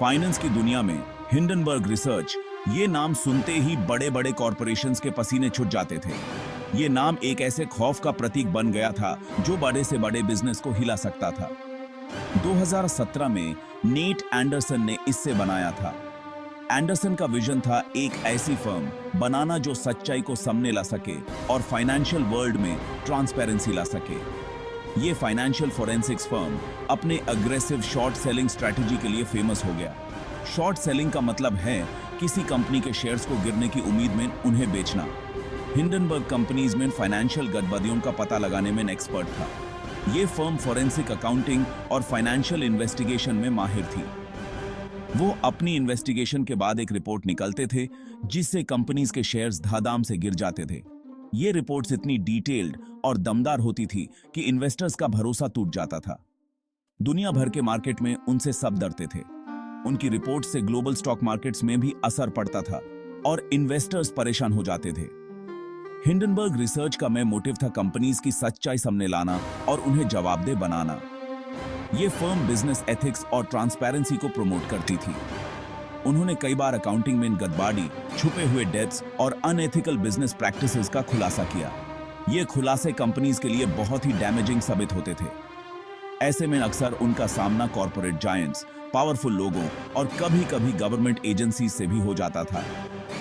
Finance की दुनिया में हिंडनबर्ग रिसर्च, ये नाम सुनते ही बड़े बड़े कॉरपोरेशंस के पसीने छूट जाते थे। ये नाम एक ऐसे खौफ का प्रतीक बन गया था जो बड़े से बड़े बिजनेस को हिला सकता था। 2017 में नेट एंडरसन ने इससे बनाया था। एंडरसन का विजन था एक ऐसी फर्म बनाना जो सच्चाई को सामने ला सके और फाइनेंशियल वर्ल्ड में ट्रांसपेरेंसी ला सके। ये फाइनेंशियल फोरेंसिक्स फर्म अपने अग्रेसिव शॉर्ट सेलिंग स्ट्रैटेजी के लिए फेमस हो गया। शॉर्ट सेलिंग का मतलब है किसी कंपनी के शेयर्स को गिरने की उम्मीद में उन्हें बेचना। हिंडनबर्ग कंपनीज में फाइनेंशियल गड़बड़ियों का पता लगाने में एक्सपर्ट था। ये फर्म फोरेंसिक अकाउंटिंग और फाइनेंशियल इन्वेस्टिगेशन में माहिर थी। वो अपनी इन्वेस्टिगेशन के बाद एक रिपोर्ट निकलते थे जिससे कंपनीज के शेयर्स धड़ाम से गिर जाते थे। ये रिपोर्ट्स इतनी डिटेल्ड और दमदार होती थी कि इन्वेस्टर्स का भरोसा टूट जाता था। दुनिया भर के मार्केट में उनसे सब डरते थे। उनकी रिपोर्ट से ग्लोबल स्टॉक मार्केट्स में भी असर पड़ता था और इन्वेस्टर्स परेशान हो जाते थे। हिंडनबर्ग रिसर्च का मेन मोटिव था कंपनीज की सच्चाई सामने लाना और उन्हें जवाबदेह बनाना। ये फर्म बिजनेस एथिक्स और ट्रांसपेरेंसी को प्रमोट करती थी। उन्होंने कई बार अकाउंटिंग में गड़बड़ी, छुपे हुए डेब्ट्स और अनएथिकल बिजनेस प्रैक्टिसेस का खुलासा किया। ये खुलासे कंपनीज के लिए बहुत ही डैमेजिंग साबित होते थे। ऐसे में अक्सर उनका सामना कॉर्पोरेट जायंट्स, पावरफुल लोगों और कभी-कभी गवर्नमेंट एजेंसी से भी हो जाता था।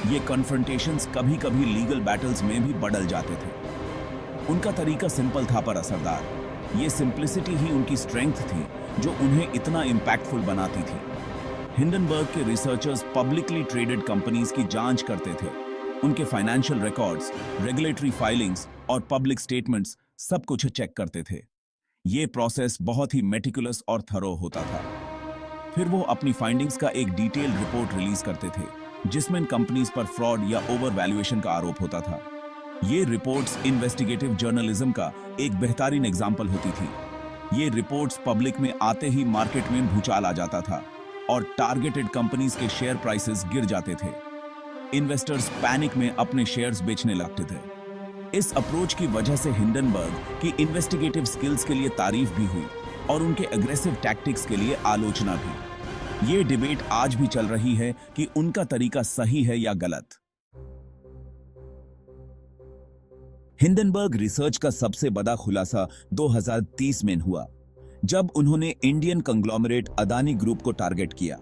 ये कन्फ्रंटेशंस कभी-कभी लीगल बैटल्स में भी बदल जाते थे। उनका तरीका सिंपल था पर असरदार। ये सिंप्लिसिटी ही उनकी स्ट्रेंथ थी जो उन्हें इतना इंपैक्टफुल बनाती थी। हिंडनबर्ग के रिसर्चर्स पब्लिकली ट्रेडेड कंपनीज की जांच करते थे। उनके फाइनेंशियल रिकॉर्ड्स, रेगुलेटरी फाइलिंग्स और पब्लिक स्टेटमेंट्स सब कुछ चेक करते थे। ये प्रोसेस बहुत ही मेटिकुलस और थरो होता था। फिर वो अपनी फाइंडिंग्स का एक डिटेल्ड रिपोर्ट रिलीज करते थे जिसमें कंपनीज पर फ्रॉड या ओवर वैल्यूएशन का आरोप होता था। ये रिपोर्ट्स इन्वेस्टिगेटिव जर्नलिज्म का एक बेहतरीन एग्जाम्पल होती थी। ये रिपोर्ट्स पब्लिक में आते ही मार्केट में भूचाल आ जाता था और टारगेटेड कंपनीज के शेयर प्राइसेस गिर जाते थे। इन्वेस्टर्स पैनिक में अपने शेयर्स बेचने लगते थे। इस अप्रोच की वजह से हिंडनबर्ग की इन्वेस्टिगेटिव स्किल्स के लिए तारीफ भी हुई और उनके एग्रेसिव टैक्टिक्स के लिए आलोचना भी। ये डिबेट आज भी चल रही है कि उनका तरीका सही है या गलत। हिंडनबर्ग रिसर्च का सबसे बड़ा खुलासा 2030 में हुआ जब उन्होंने इंडियन कंग्लोमरेट अदानी ग्रुप को टारगेट किया।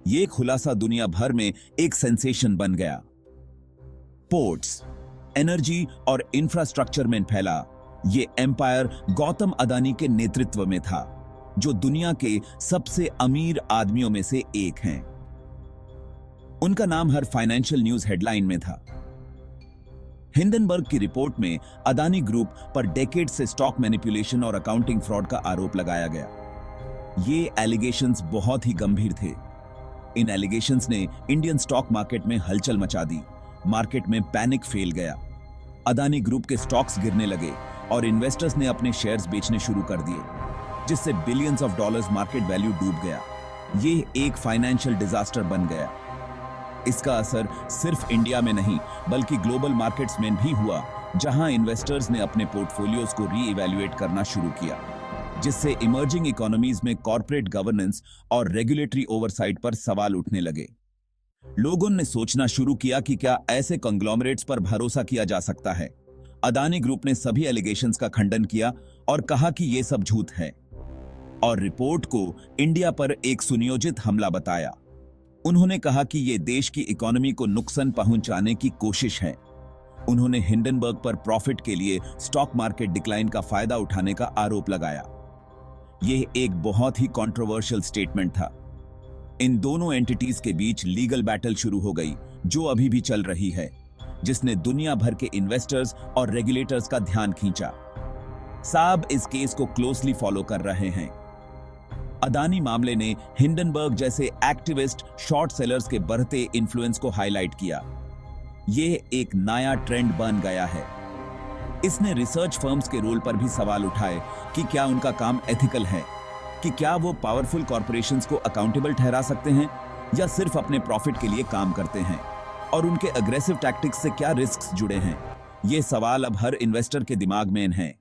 यह खुलासा दुनिया भर में एक सेंसेशन बन गया। पोर्ट्स, एनर्जी और इंफ्रास्ट्रक्चर में फैला ये एम्पायर गौतम अदानी के नेतृत्व में था, जो दुनिया के सबसे अमीर आदमियों में से एक हैं। उनका नाम हर फाइनेंशियल न्यूज हेडलाइन में था। हिंडनबर्ग की रिपोर्ट में अदानी ग्रुप पर डेकेड से स्टॉक मैनिपुलेशन और अकाउंटिंग फ्रॉड का आरोप लगाया गया। ये एलिगेशंस बहुत ही गंभीर थे। इन एलिगेशंस ने इंडियन स्टॉक मार्केट में हलचल मचा दी। मार्केट में पैनिक फैल गया। अदानी ग्रुप के स्टॉक्स गिरने लगे और इन्वेस्टर्स ने अपने शेयर्स बेचने शुरू कर दिए, जिससे billions of dollars market value डूब गया। ये एक फाइनेंशियल डिजास्टर बन गया। इसका असर सिर्फ इंडिया में नहीं बल्कि ग्लोबल मार्केट्स में भी हुआ, जहां इन्वेस्टर्स ने अपने पोर्टफोलियोज को रीइवैल्यूएट करना शुरू किया, जिससे इमर्जिंग इकोनॉमीज में कॉर्पोरेट गवर्नेंस और रेगुलेटरी ओवरसाइट पर सवाल उठने लगे। लोगों ने सोचना शुरू किया कि क्या ऐसे कंग्लोमरेट्स पर भरोसा किया जा सकता है। अदानी ग्रुप ने सभी एलिगेशंस का खंडन किया और कहा कि यह सब झूठ है, और रिपोर्ट को इंडिया पर एक सुनियोजित हमला बताया। उन्होंने कहा कि यह देश की इकोनॉमी को नुकसान पहुंचाने की कोशिश है। उन्होंने हिंडनबर्ग पर प्रॉफिट के लिए स्टॉक मार्केट डिक्लाइन का फायदा उठाने का आरोप लगाया। यह एक बहुत ही कंट्रोवर्शियल स्टेटमेंट था। इन दोनों एंटिटीज के बीच लीगल बैटल शुरू हो गई, जो अभी भी चल रही है, जिसने दुनिया भर के इन्वेस्टर्स और रेगुलेटर्स का ध्यान खींचा। साहब इस केस को क्लोजली फॉलो कर रहे हैं। अदानी मामले ने हिंडनबर्ग जैसे एक्टिविस्ट शॉर्ट सेलर्स के बढ़ते इन्फ्लुएंस को हाईलाइट किया। यह एक नया ट्रेंड बन गया है। इसने रिसर्च फर्म्स के रोल पर भी सवाल उठाए कि क्या उनका काम एथिकल है, कि क्या वो पावरफुल कॉर्पोरेशंस को अकाउंटेबल ठहरा सकते हैं या सिर्फ अपने प्रॉफिट के लिए काम करते हैं, और उनके अग्रेसिव टैक्टिक्स से क्या रिस्क्स जुड़े हैं। ये सवाल अब हर इन्वेस्टर के दिमाग में हैं।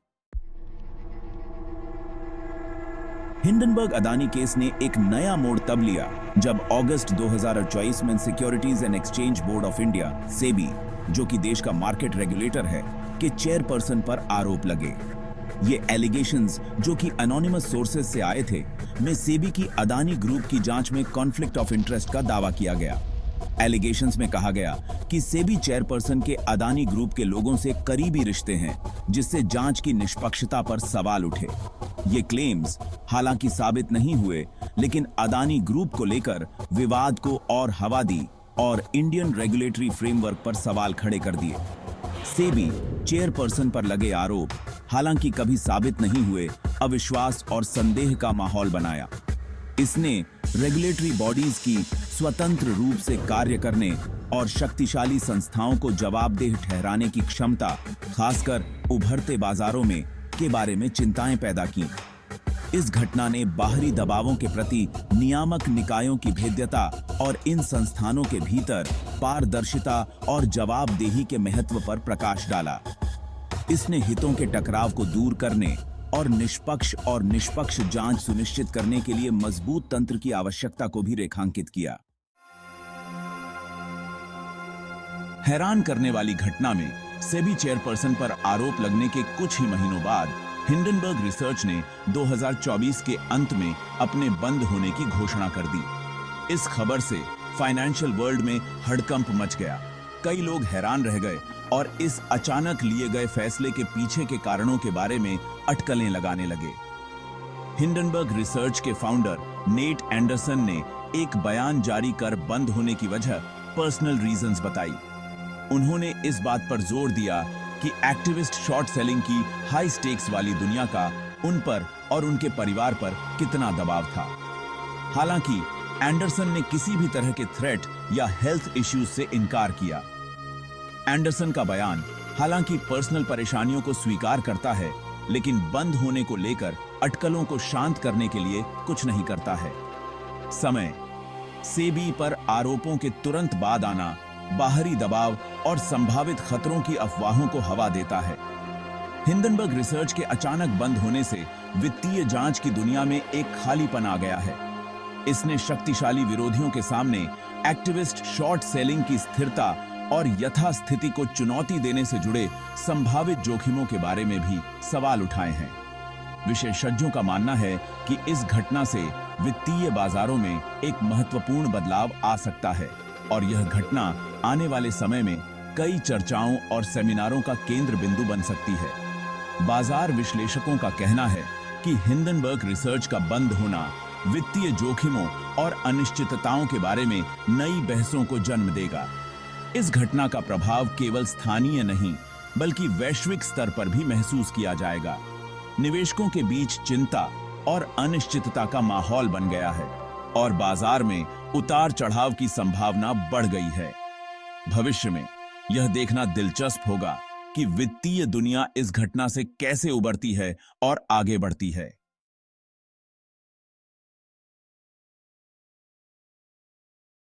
हिंडनबर्ग अदानी केस ने एक नया मोड़ तब लिया जब अगस्त 2024 में securities and exchange board of India SEBI, जो कि देश का मार्केट रेगुलेटर है, के चेयरपर्सन पर आरोप लगे। ये एलिगेशंस, जो कि एनोनिमस सोर्सेज से आए थे, में सेबी की अदानी ग्रुप की जांच में कॉन्फ्लिक्ट ऑफ इंटरेस्ट का दावा किया गया। एलिगेशंस में कहा गया कि सेबी चेयरपर्सन के अदानी ग्रुप के लोगों से करीबी रिश्ते हैं, जिससे जांच की निष्पक्षता पर सवाल उठे। ये क्लेम्स हालांकि साबित नहीं हुए, लेकिन अदानी ग्रुप को लेकर विवाद को और हवा दी और इंडियन रेगुलेटरी फ्रेमवर्क पर सवाल खड़े कर दिए। सेबी चेयरपर्सन पर लगे आरोप हालांकि कभी साबित नहीं हुए, अविश्वास और संदेह का माहौल बनाया। इसने रेगुलेटरी बॉडीज की स्वतंत्र रूप से कार्य करने और शक्तिशाली संस्थाओं को जवाबदेह ठहराने की क्षमता, खासकर उभरते बाजारों में, के बारे में चिंताएं पैदा की। इस घटना ने बाहरी दबावों के प्रति नियामक निकायों की भेद्यता और इन संस्थानों के भीतर पारदर्शिता और जवाबदेही के महत्व पर प्रकाश डाला। इसने हितों के टकराव को दूर करने और निष्पक्ष जांच सुनिश्चित करने के लिए मजबूत तंत्र की आवश्यकता को भी रेखांकित किया। हैरान करने वाली घटना में सेबी चेयरपर्सन पर आरोप लगने के कुछ ही महीनों बाद हिंडनबर्ग रिसर्च ने 2024 के अंत में अपने बंद होने की घोषणा कर दी। इस खबर से फाइनेंशियल वर्ल्ड में हड़कंप मच गया। कई लोग हैरान रह गए और इस अचानक लिए गए फैसले के पीछे के कारणों के बारे में अटकलें लगाने लगे। हिंडनबर्ग रिसर्च के फाउंडर नेट एंडरसन ने एक बयान जारी कर बंद होने की वजह पर्सनल रीजंस बताई। उन्होंने इस बात पर जोर दिया कि एक्टिविस्ट शॉर्ट सेलिंग की हाई स्टेक्स वाली दुनिया का उन पर और उनके परिवार पर कितना दबाव था। हालांकि एंडरसन ने किसी भी तरह के थ्रेट या हेल्थ इश्यूज से इनकार किया। एंडरसन का बयान हालांकि पर्सनल परेशानियों को स्वीकार करता है, लेकिन बंद होने को लेकर अटकलों को शांत करने के लिए कुछ नहीं करता है। समय सेबी पर आरोपों के तुरंत बाद आना बाहरी दबाव और संभावित खतरों की अफवाहों को हवा देता है। हिंडनबर्ग रिसर्च के अचानक बंद होने से वित्तीय जांच की दुनिया में एक खालीपन आ गया है। इसने शक्तिशाली विरोधियों के सामने एक्टिविस्ट शॉर्ट सेलिंग की स्थिरता और यथास्थिति को चुनौती देने से जुड़े संभावित जोखिमों के बारे में भी सवाल उठाए हैं। विशेषज्ञों का मानना है कि इस घटना से वित्तीय बाजारों में एक महत्वपूर्ण बदलाव आ सकता है और यह घटना आने वाले समय में कई चर्चाओं और सेमिनारों का केंद्र बिंदु बन सकती है। बाजार विश्लेषकों का कहना है कि हिंडनबर्ग रिसर्च का बंद होना वित्तीय जोखिमों और अनिश्चितताओं के बारे में नई बहसों को जन्म देगा। इस घटना का प्रभाव केवल स्थानीय नहीं बल्कि वैश्विक स्तर पर भी महसूस किया जाएगा। निवेशकों के बीच चिंता और अनिश्चितता का माहौल बन गया है और बाजार में उतार चढ़ाव की संभावना बढ़ गई है। भविष्य में यह देखना दिलचस्प होगा कि वित्तीय दुनिया इस घटना से कैसे उबरती है और आगे बढ़ती है।